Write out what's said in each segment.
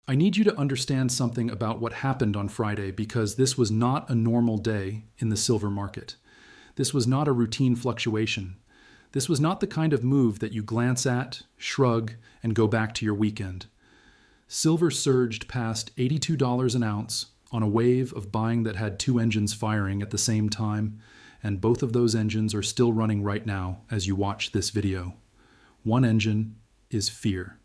I need you to understand something about what happened on Friday because this was not a normal day in the silver market. This was not a routine fluctuation. This was not the kind of move that you glance at, shrug, and go back to your weekend. Silver surged past $82 an ounce on a wave of buying that had two engines firing at the same time, and both of those engines are still running right now as you watch this video. One engine is fear.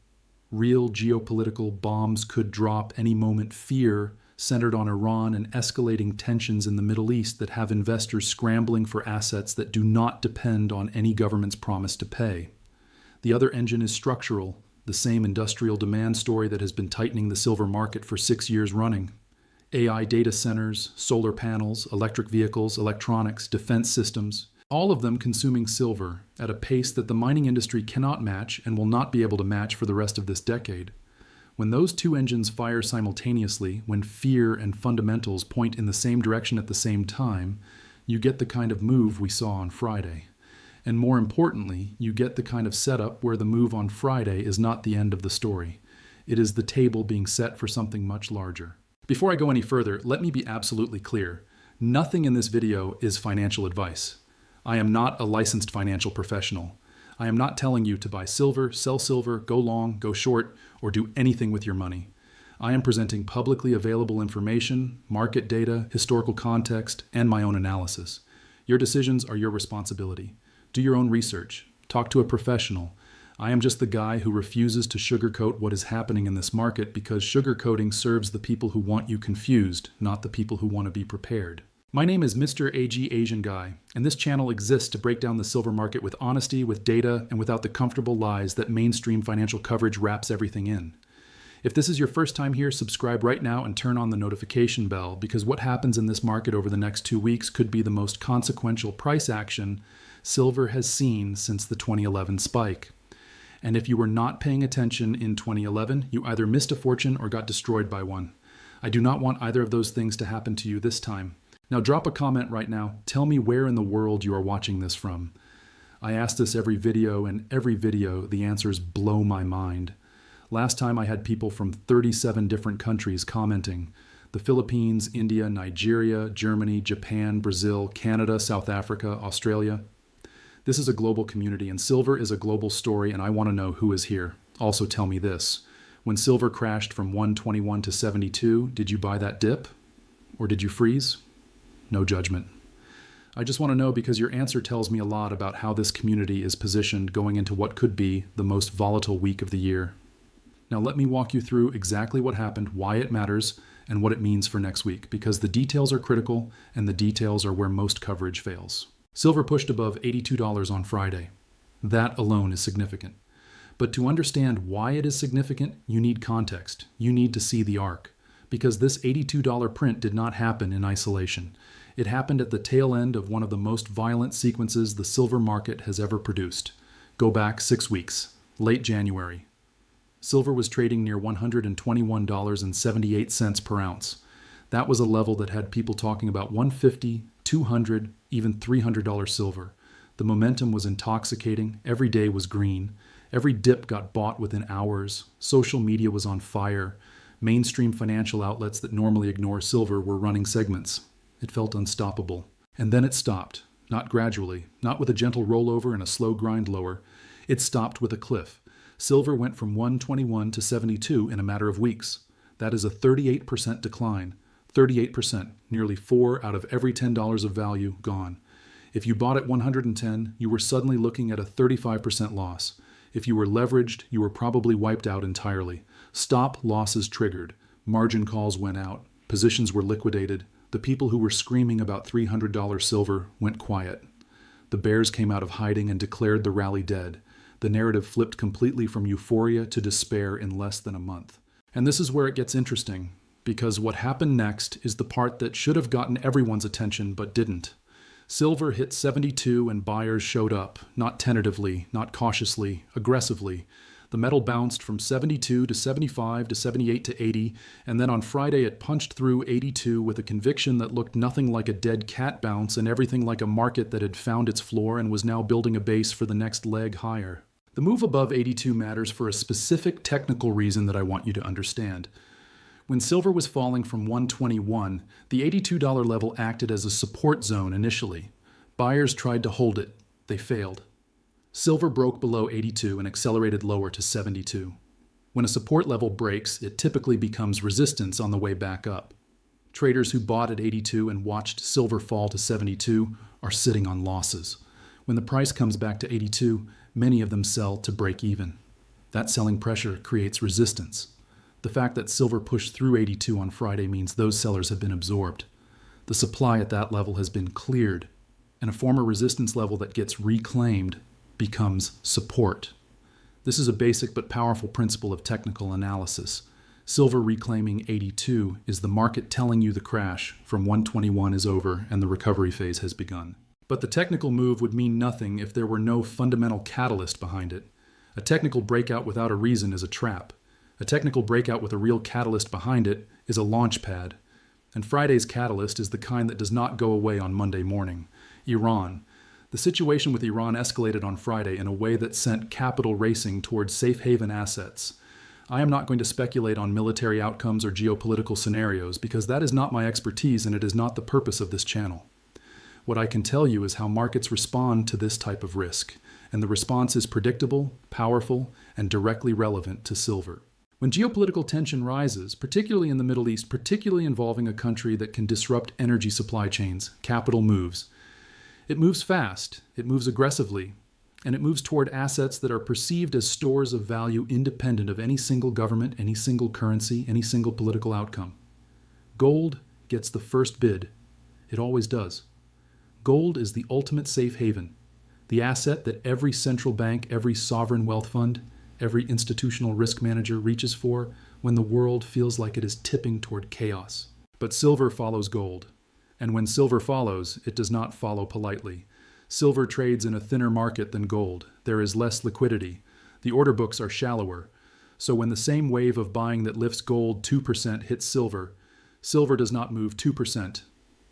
Real geopolitical bombs could drop any moment. Fear centered on Iran and escalating tensions in the Middle East that have investors scrambling for assets that do not depend on any government's promise to pay. The other engine is structural, the same industrial demand story that has been tightening the silver market for 6 years running. AI data centers, solar panels, electric vehicles, electronics, defense systems, all of them consuming silver at a pace that the mining industry cannot match and will not be able to match for the rest of this decade. When those two engines fire simultaneously, when fear and fundamentals point in the same direction at the same time, you get the kind of move we saw on Friday. And more importantly, you get the kind of setup where the move on Friday is not the end of the story. It is the table being set for something much larger. Before I go any further, let me be absolutely clear. Nothing in this video is financial advice. I am not a licensed financial professional. I am not telling you to buy silver, sell silver, go long, go short, or do anything with your money. I am presenting publicly available information, market data, historical context, and my own analysis. Your decisions are your responsibility. Do your own research. Talk to a professional. I am just the guy who refuses to sugarcoat what is happening in this market because sugarcoating serves the people who want you confused, not the people who want to be prepared. My name is Mr. AG Asian Guy, and this channel exists to break down the silver market with honesty, with data, and without the comfortable lies that mainstream financial coverage wraps everything in. If this is your first time here, subscribe right now and turn on the notification bell because what happens in this market over the next 2 weeks could be the most consequential price action silver has seen since the 2011 spike. And if you were not paying attention in 2011, you either missed a fortune or got destroyed by one. I do not want either of those things to happen to you this time. Now drop a comment right now. Tell me where in the world you are watching this from. I ask this every video, and every video the answers blow my mind. Last time I had people from 37 different countries commenting. The Philippines, India, Nigeria, Germany, Japan, Brazil, Canada, South Africa, Australia. This is a global community, and silver is a global story, and I want to know who is here. Also tell me this. When silver crashed from 121 to 72, did you buy that dip? Or did you freeze? No judgment. I just want to know because your answer tells me a lot about how this community is positioned going into what could be the most volatile week of the year. Now let me walk you through exactly what happened, why it matters, and what it means for next week, because the details are critical and the details are where most coverage fails. Silver pushed above $82 on Friday. That alone is significant. But to understand why it is significant, you need context. You need to see the arc. Because this $82 print did not happen in isolation. It happened at the tail end of one of the most violent sequences the silver market has ever produced. Go back 6 weeks, late January. Silver was trading near $121.78 per ounce. That was a level that had people talking about $150, $200, even $300 silver. The momentum was intoxicating. Every day was green. Every dip got bought within hours. Social media was on fire. Mainstream financial outlets that normally ignore silver were running segments. It felt unstoppable. And then it stopped. Not gradually, not with a gentle rollover and a slow grind lower. It stopped with a cliff. Silver went from 121 to 72 in a matter of weeks. That is a 38% decline. 38%, nearly 4 out of every $10 of value gone. If you bought at 110, you were suddenly looking at a 35% loss. If you were leveraged, you were probably wiped out entirely. Stop losses triggered. Margin calls went out. Positions were liquidated. The people who were screaming about $300 silver went quiet. The bears came out of hiding and declared the rally dead. The narrative flipped completely from euphoria to despair in less than a month. And this is where it gets interesting, because what happened next is the part that should have gotten everyone's attention but didn't. Silver hit 72 and buyers showed up, not tentatively, not cautiously, aggressively. The metal bounced from 72 to 75 to 78 to 80, and then on Friday it punched through 82 with a conviction that looked nothing like a dead cat bounce and everything like a market that had found its floor and was now building a base for the next leg higher. The move above 82 matters for a specific technical reason that I want you to understand. When silver was falling from 121, the $82 level acted as a support zone initially. Buyers tried to hold it. They failed. Silver broke below 82 and accelerated lower to 72. When a support level breaks, it typically becomes resistance on the way back up. Traders who bought at 82 and watched silver fall to 72 are sitting on losses. When the price comes back to 82, many of them sell to break even. That selling pressure creates resistance. The fact that silver pushed through 82 on Friday means those sellers have been absorbed. The supply at that level has been cleared, and a former resistance level that gets reclaimed becomes support. This is a basic but powerful principle of technical analysis. Silver reclaiming 82 is the market telling you the crash from 121 is over and the recovery phase has begun. But the technical move would mean nothing if there were no fundamental catalyst behind it. A technical breakout without a reason is a trap. A technical breakout with a real catalyst behind it is a launch pad. And Friday's catalyst is the kind that does not go away on Monday morning. Iran. The situation with Iran escalated on Friday in a way that sent capital racing towards safe haven assets. I am not going to speculate on military outcomes or geopolitical scenarios because that is not my expertise and it is not the purpose of this channel. What I can tell you is how markets respond to this type of risk, and the response is predictable, powerful, and directly relevant to silver. When geopolitical tension rises, particularly in the Middle East, particularly involving a country that can disrupt energy supply chains, capital moves. It moves fast, it moves aggressively, and it moves toward assets that are perceived as stores of value independent of any single government, any single currency, any single political outcome. Gold gets the first bid. It always does. Gold is the ultimate safe haven, the asset that every central bank, every sovereign wealth fund, every institutional risk manager reaches for when the world feels like it is tipping toward chaos. But silver follows gold. And when silver follows, it does not follow politely. Silver trades in a thinner market than gold. There is less liquidity. The order books are shallower. So when the same wave of buying that lifts gold 2% hits silver, silver does not move 2%.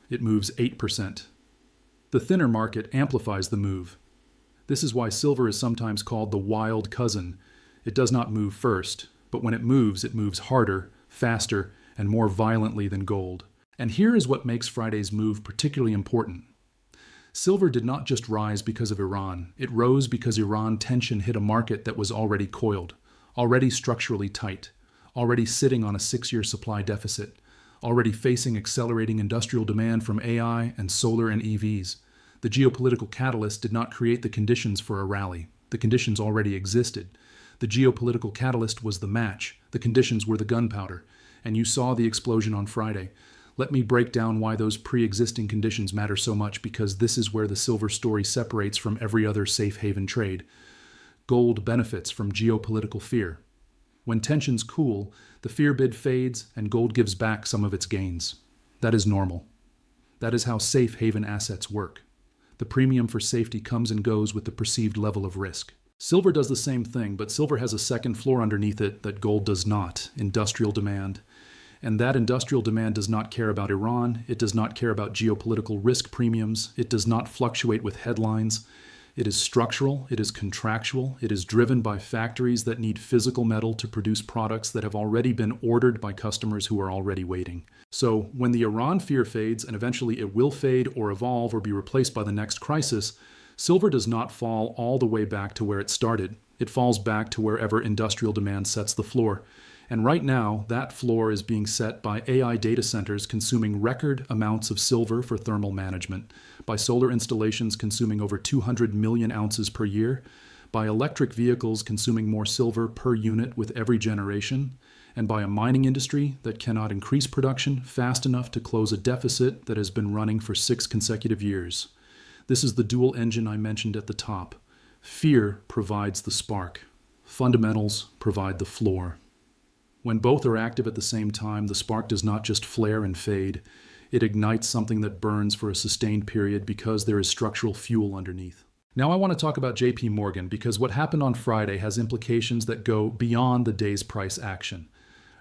It moves 8%. The thinner market amplifies the move. This is why silver is sometimes called the wild cousin. It does not move first, but when it moves harder, faster, and more violently than gold. And here is what makes Friday's move particularly important. Silver did not just rise because of Iran. It rose because Iran tension hit a market that was already coiled, already structurally tight, already sitting on a 6-year supply deficit, already facing accelerating industrial demand from AI and solar and EVs. The geopolitical catalyst did not create the conditions for a rally. The conditions already existed. The geopolitical catalyst was the match. The conditions were the gunpowder. And you saw the explosion on Friday. Let me break down why those pre-existing conditions matter so much, because this is where the silver story separates from every other safe haven trade. Gold benefits from geopolitical fear. When tensions cool, the fear bid fades and gold gives back some of its gains. That is normal. That is how safe haven assets work. The premium for safety comes and goes with the perceived level of risk. Silver does the same thing, but silver has a second floor underneath it that gold does not: industrial demand. And that industrial demand does not care about Iran. It does not care about geopolitical risk premiums. It does not fluctuate with headlines. It is structural. It is contractual. It is driven by factories that need physical metal to produce products that have already been ordered by customers who are already waiting. So when the Iran fear fades, and eventually it will fade or evolve or be replaced by the next crisis, silver does not fall all the way back to where it started. It falls back to wherever industrial demand sets the floor. And right now, that floor is being set by AI data centers consuming record amounts of silver for thermal management, by solar installations consuming over 200 million ounces per year, by electric vehicles consuming more silver per unit with every generation, and by a mining industry that cannot increase production fast enough to close a deficit that has been running for 6 consecutive years. This is the dual engine I mentioned at the top. Fear provides the spark. Fundamentals provide the floor. When both are active at the same time, the spark does not just flare and fade. It ignites something that burns for a sustained period because there is structural fuel underneath. Now I want to talk about JPMorgan, because what happened on Friday has implications that go beyond the day's price action.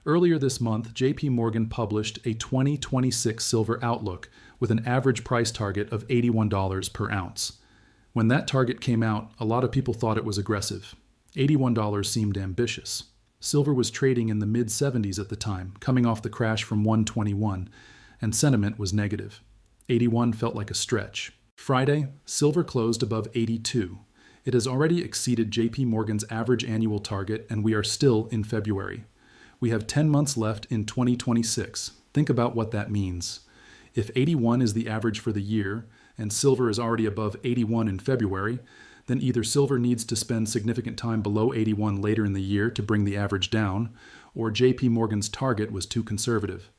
Earlier this month, JPMorgan published a 2026 silver outlook with an average price target of $81 per ounce. When that target came out, a lot of people thought it was aggressive. $81 seemed ambitious. Silver was trading in the mid-70s at the time, coming off the crash from 121, and sentiment was negative. 81 felt like a stretch. Friday, silver closed above 82. It has already exceeded JPMorgan's average annual target, and we are still in February. We have 10 months left in 2026. Think about what that means. If 81 is the average for the year, and silver is already above 81 in February, then either silver needs to spend significant time below 81 later in the year to bring the average down, or JPMorgan's target was too conservative.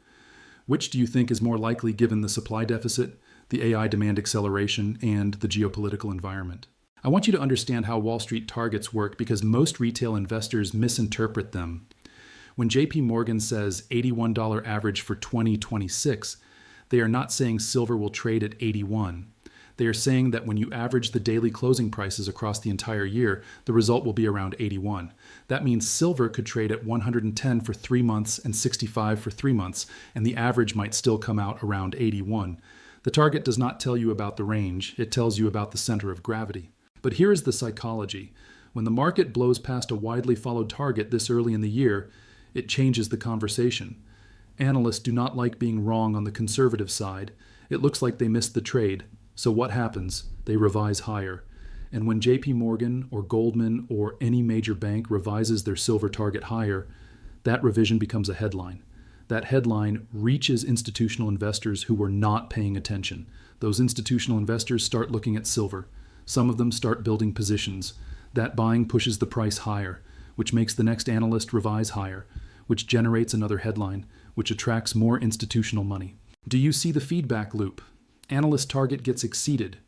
Which do you think is more likely given the supply deficit, the AI demand acceleration, and the geopolitical environment? I want you to understand how Wall Street targets work because most retail investors misinterpret them. When JPMorgan says $81 average for 2026, they are not saying silver will trade at 81. They are saying that when you average the daily closing prices across the entire year, the result will be around 81. That means silver could trade at 110 for 3 months and 65 for 3 months, and the average might still come out around 81. The target does not tell you about the range, it tells you about the center of gravity. But here is the psychology. When the market blows past a widely followed target this early in the year, it changes the conversation. Analysts do not like being wrong on the conservative side. It looks like they missed the trade. So what happens? They revise higher. And when JPMorgan or Goldman or any major bank revises their silver target higher, that revision becomes a headline. That headline reaches institutional investors who were not paying attention. Those institutional investors start looking at silver. Some of them start building positions. That buying pushes the price higher, which makes the next analyst revise higher, which generates another headline, which attracts more institutional money. Do you see the feedback loop? Analyst target gets exceeded.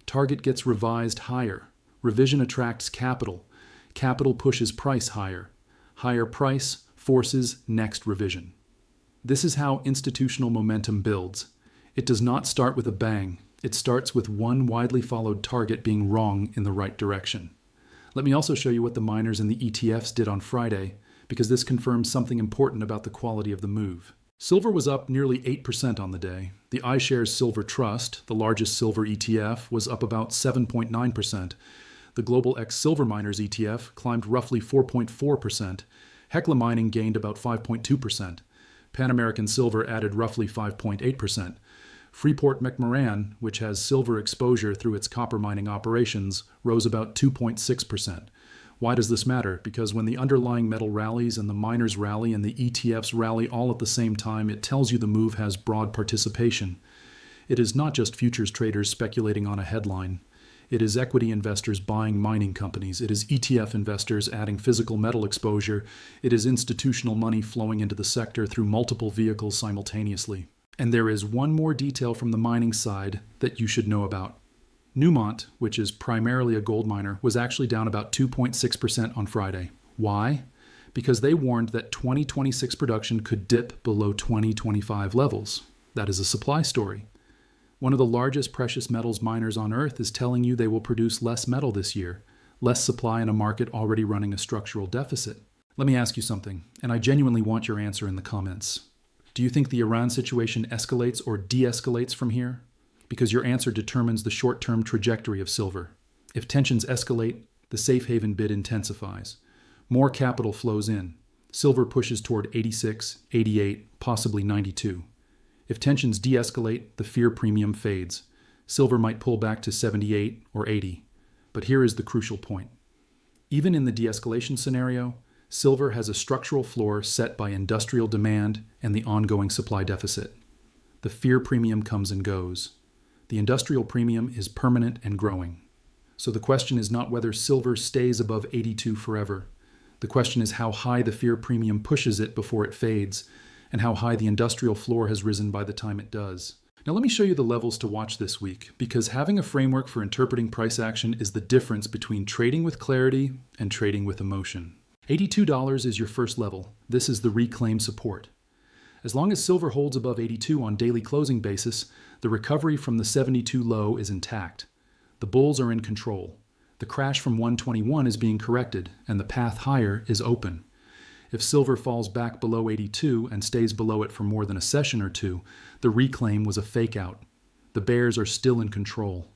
Target gets revised higher. Revision attracts capital. Capital pushes price higher. Higher price forces next revision. This is how institutional momentum builds. It does not start with a bang. It starts with one widely followed target being wrong in the right direction. Let me also show you what the miners and the ETFs did on Friday, because this confirms something important about the quality of the move. Silver was up nearly 8% on the day. The iShares Silver Trust, the largest silver ETF, was up about 7.9%. The Global X Silver Miners ETF climbed roughly 4.4%. Hecla Mining gained about 5.2%. Pan American Silver added roughly 5.8%. Freeport-McMoRan, which has silver exposure through its copper mining operations, rose about 2.6%. Why does this matter? Because when the underlying metal rallies and the miners rally and the ETFs rally all at the same time, it tells you the move has broad participation. It is not just futures traders speculating on a headline. It is equity investors buying mining companies. It is ETF investors adding physical metal exposure. It is institutional money flowing into the sector through multiple vehicles simultaneously. And there is one more detail from the mining side that you should know about. Newmont, which is primarily a gold miner, was actually down about 2.6% on Friday. Why? Because they warned that 2026 production could dip below 2025 levels. That is a supply story. One of the largest precious metals miners on Earth is telling you they will produce less metal this year, less supply in a market already running a structural deficit. Let me ask you something, and I genuinely want your answer in the comments. Do you think the Iran situation escalates or de-escalates from here? Because your answer determines the short-term trajectory of silver. If tensions escalate, the safe haven bid intensifies. More capital flows in. Silver pushes toward 86, 88, possibly 92. If tensions de-escalate, the fear premium fades. Silver might pull back to 78 or 80. But here is the crucial point. Even in the de-escalation scenario, silver has a structural floor set by industrial demand and the ongoing supply deficit. The fear premium comes and goes. The industrial premium is permanent and growing. So the question is not whether silver stays above 82 forever. The question is how high the fear premium pushes it before it fades, and how high the industrial floor has risen by the time it does. Now let me show you the levels to watch this week, because having a framework for interpreting price action is the difference between trading with clarity and trading with emotion. $82 is your first level. This is the reclaimed support. As long as silver holds above 82 on daily closing basis, the recovery from the 72 low is intact. The bulls are in control. The crash from 121 is being corrected, and the path higher is open. If silver falls back below 82 and stays below it for more than a session or two, the reclaim was a fake out. The bears are still in control.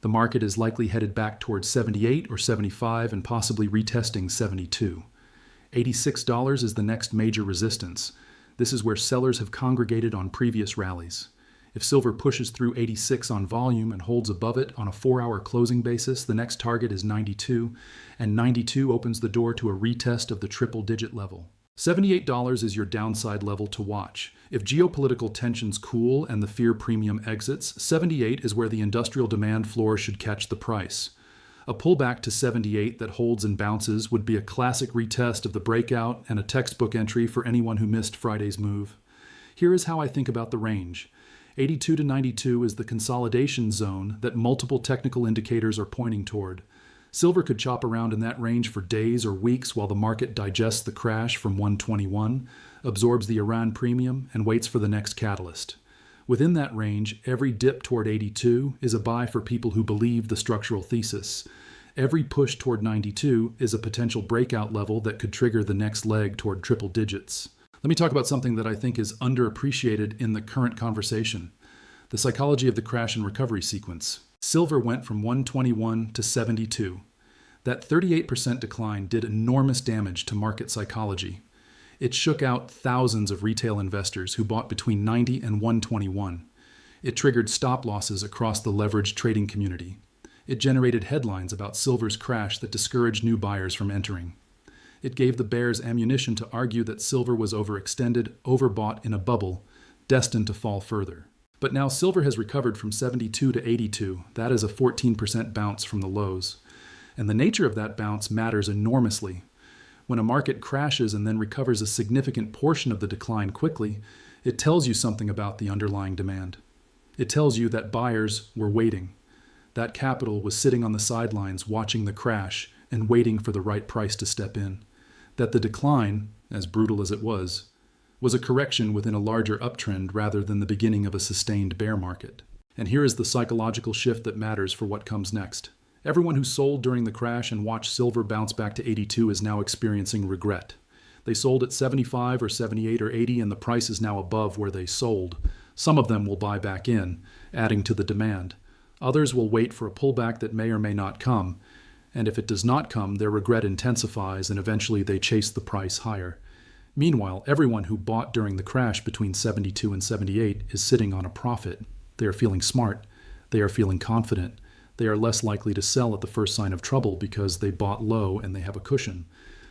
The market is likely headed back towards 78 or 75 and possibly retesting 72. $86 is the next major resistance. This is where sellers have congregated on previous rallies. If silver pushes through 86 on volume and holds above it on a 4-hour closing basis, the next target is 92, and 92 opens the door to a retest of the triple-digit level. $78 is your downside level to watch. If geopolitical tensions cool and the fear premium exits, 78 is where the industrial demand floor should catch the price. A pullback to 78 that holds and bounces would be a classic retest of the breakout and a textbook entry for anyone who missed Friday's move. Here is how I think about the range. 82 to 92 is the consolidation zone that multiple technical indicators are pointing toward. Silver could chop around in that range for days or weeks while the market digests the crash from 121, absorbs the Iran premium, and waits for the next catalyst. Within that range, every dip toward 82 is a buy for people who believe the structural thesis. Every push toward 92 is a potential breakout level that could trigger the next leg toward triple digits. Let me talk about something that I think is underappreciated in the current conversation: the psychology of the crash and recovery sequence. Silver went from 121 to 72. That 38% decline did enormous damage to market psychology. It shook out thousands of retail investors who bought between 90 and 121. It triggered stop losses across the leveraged trading community. It generated headlines about silver's crash that discouraged new buyers from entering. It gave the bears ammunition to argue that silver was overextended, overbought in a bubble, destined to fall further. But now silver has recovered from 72 to 82. That is a 14% bounce from the lows. And the nature of that bounce matters enormously. When a market crashes and then recovers a significant portion of the decline quickly, it tells you something about the underlying demand. It tells you that buyers were waiting. That capital was sitting on the sidelines watching the crash and waiting for the right price to step in. That the decline, as brutal as it was a correction within a larger uptrend rather than the beginning of a sustained bear market. And here is the psychological shift that matters for what comes next. Everyone who sold during the crash and watched silver bounce back to 82 is now experiencing regret. They sold at 75 or 78 or 80 and the price is now above where they sold. Some of them will buy back in, adding to the demand. Others will wait for a pullback that may or may not come. And if it does not come, their regret intensifies and eventually they chase the price higher. Meanwhile, everyone who bought during the crash between 72 and 78 is sitting on a profit. They are feeling smart. They are feeling confident. They are less likely to sell at the first sign of trouble because they bought low and they have a cushion.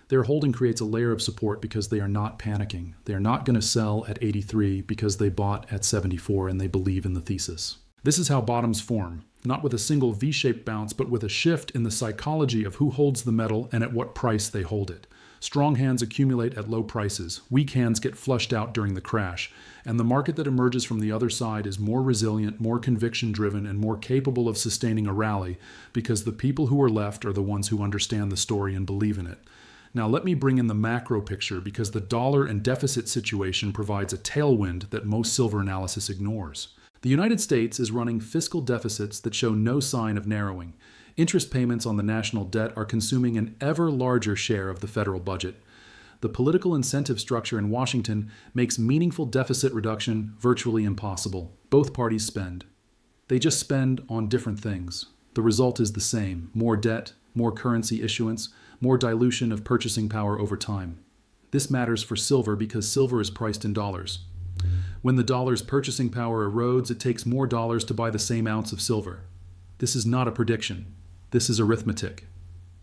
Their holding creates a layer of support because they are not panicking. They are not going to sell at 83 because they bought at 74 and they believe in the thesis. This is how bottoms form, not with a single V-shaped bounce, but with a shift in the psychology of who holds the metal and at what price they hold it. Strong hands accumulate at low prices, weak hands get flushed out during the crash, and the market that emerges from the other side is more resilient, more conviction-driven, and more capable of sustaining a rally because the people who are left are the ones who understand the story and believe in it. Now let me bring in the macro picture because the dollar and deficit situation provides a tailwind that most silver analysis ignores. The United States is running fiscal deficits that show no sign of narrowing. Interest payments on the national debt are consuming an ever larger share of the federal budget. The political incentive structure in Washington makes meaningful deficit reduction virtually impossible. Both parties spend. They just spend on different things. The result is the same: more debt, more currency issuance, more dilution of purchasing power over time. This matters for silver because silver is priced in dollars. When the dollar's purchasing power erodes, it takes more dollars to buy the same ounce of silver. This is not a prediction. This is arithmetic.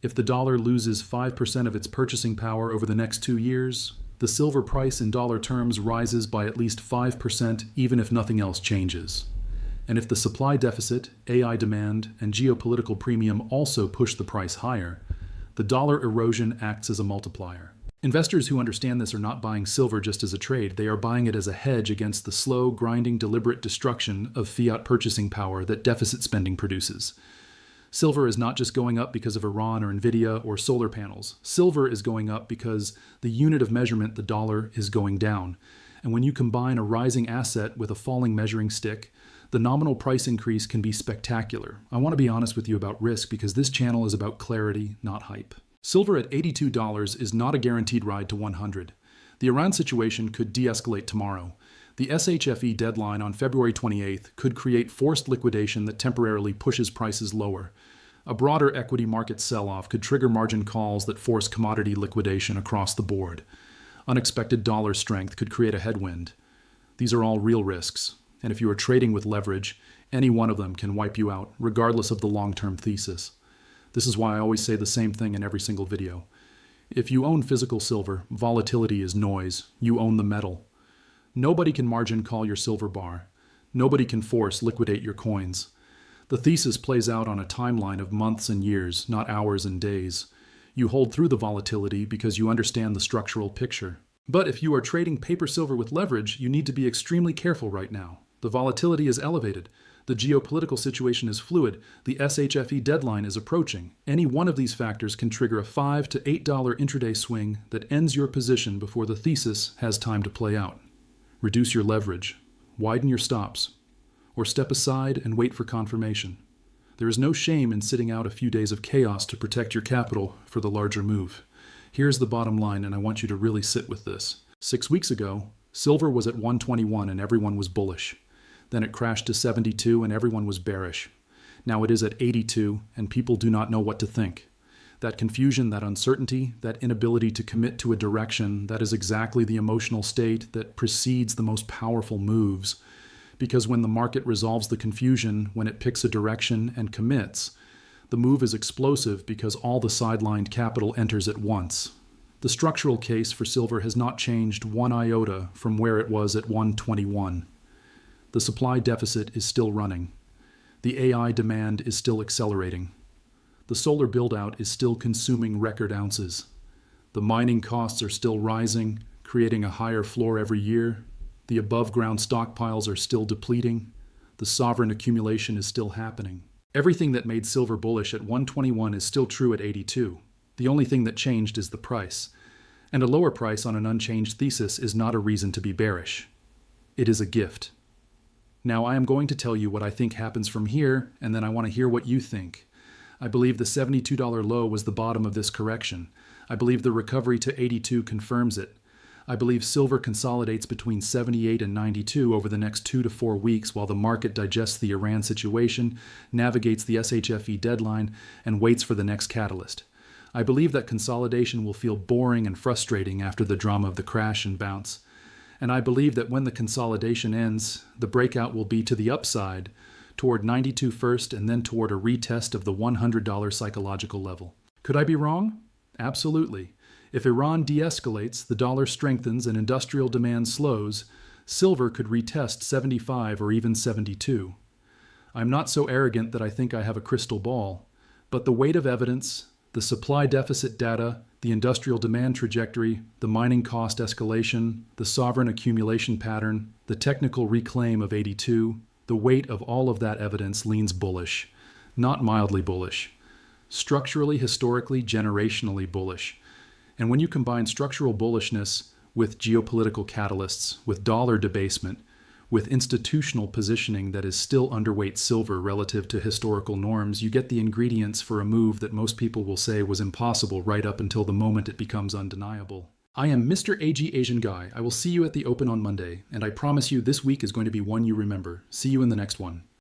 If the dollar loses 5% of its purchasing power over the next 2 years, the silver price in dollar terms rises by at least 5% even if nothing else changes. And if the supply deficit, AI demand, and geopolitical premium also push the price higher, the dollar erosion acts as a multiplier. Investors who understand this are not buying silver just as a trade. They are buying it as a hedge against the slow, grinding, deliberate destruction of fiat purchasing power that deficit spending produces. Silver is not just going up because of Iran or Nvidia or solar panels. Silver is going up because the unit of measurement, the dollar, is going down. And when you combine a rising asset with a falling measuring stick, the nominal price increase can be spectacular. I want to be honest with you about risk because this channel is about clarity, not hype. Silver at $82 is not a guaranteed ride to 100. The Iran situation could de-escalate tomorrow. The SHFE deadline on February 28th could create forced liquidation that temporarily pushes prices lower. A broader equity market sell-off could trigger margin calls that force commodity liquidation across the board. Unexpected dollar strength could create a headwind. These are all real risks, and if you are trading with leverage, any one of them can wipe you out, regardless of the long-term thesis. This is why I always say the same thing in every single video. If you own physical silver, volatility is noise. You own the metal. Nobody can margin call your silver bar. Nobody can force liquidate your coins. The thesis plays out on a timeline of months and years, not hours and days. You hold through the volatility because you understand the structural picture. But if you are trading paper silver with leverage, you need to be extremely careful right now. The volatility is elevated. The geopolitical situation is fluid. The SHFE deadline is approaching. Any one of these factors can trigger a $5 to $8 intraday swing that ends your position before the thesis has time to play out. Reduce your leverage, widen your stops, or step aside and wait for confirmation. There is no shame in sitting out a few days of chaos to protect your capital for the larger move. Here's the bottom line, and I want you to really sit with this. 6 weeks ago, silver was at 121 and everyone was bullish. Then it crashed to 72 and everyone was bearish. Now it is at 82 and people do not know what to think. That confusion, that uncertainty, that inability to commit to a direction, that is exactly the emotional state that precedes the most powerful moves. Because when the market resolves the confusion, when it picks a direction and commits, the move is explosive because all the sidelined capital enters at once. The structural case for silver has not changed one iota from where it was at 121. The supply deficit is still running. The AI demand is still accelerating. The solar build-out is still consuming record ounces. The mining costs are still rising, creating a higher floor every year. The above-ground stockpiles are still depleting. The sovereign accumulation is still happening. Everything that made silver bullish at 121 is still true at 82. The only thing that changed is the price. And a lower price on an unchanged thesis is not a reason to be bearish. It is a gift. Now I am going to tell you what I think happens from here, and then I want to hear what you think. I believe the $72 low was the bottom of this correction. I believe the recovery to 82 confirms it. I believe silver consolidates between 78 and 92 over the next 2 to 4 weeks while the market digests the Iran situation, navigates the SHFE deadline, and waits for the next catalyst. I believe that consolidation will feel boring and frustrating after the drama of the crash and bounce. And I believe that when the consolidation ends, the breakout will be to the upside, toward 92 first and then toward a retest of the $100 psychological level. Could I be wrong? Absolutely. If Iran de-escalates, the dollar strengthens and industrial demand slows, silver could retest 75 or even 72. I'm not so arrogant that I think I have a crystal ball, but the weight of evidence, the supply deficit data, the industrial demand trajectory, the mining cost escalation, the sovereign accumulation pattern, the technical reclaim of 82, the weight of all of that evidence leans bullish, not mildly bullish. Structurally, historically, generationally bullish. And when you combine structural bullishness with geopolitical catalysts, with dollar debasement, with institutional positioning that is still underweight silver relative to historical norms, you get the ingredients for a move that most people will say was impossible right up until the moment it becomes undeniable. I am Mr. AG Asian Guy. I will see you at the Open on Monday, and I promise you this week is going to be one you remember. See you in the next one.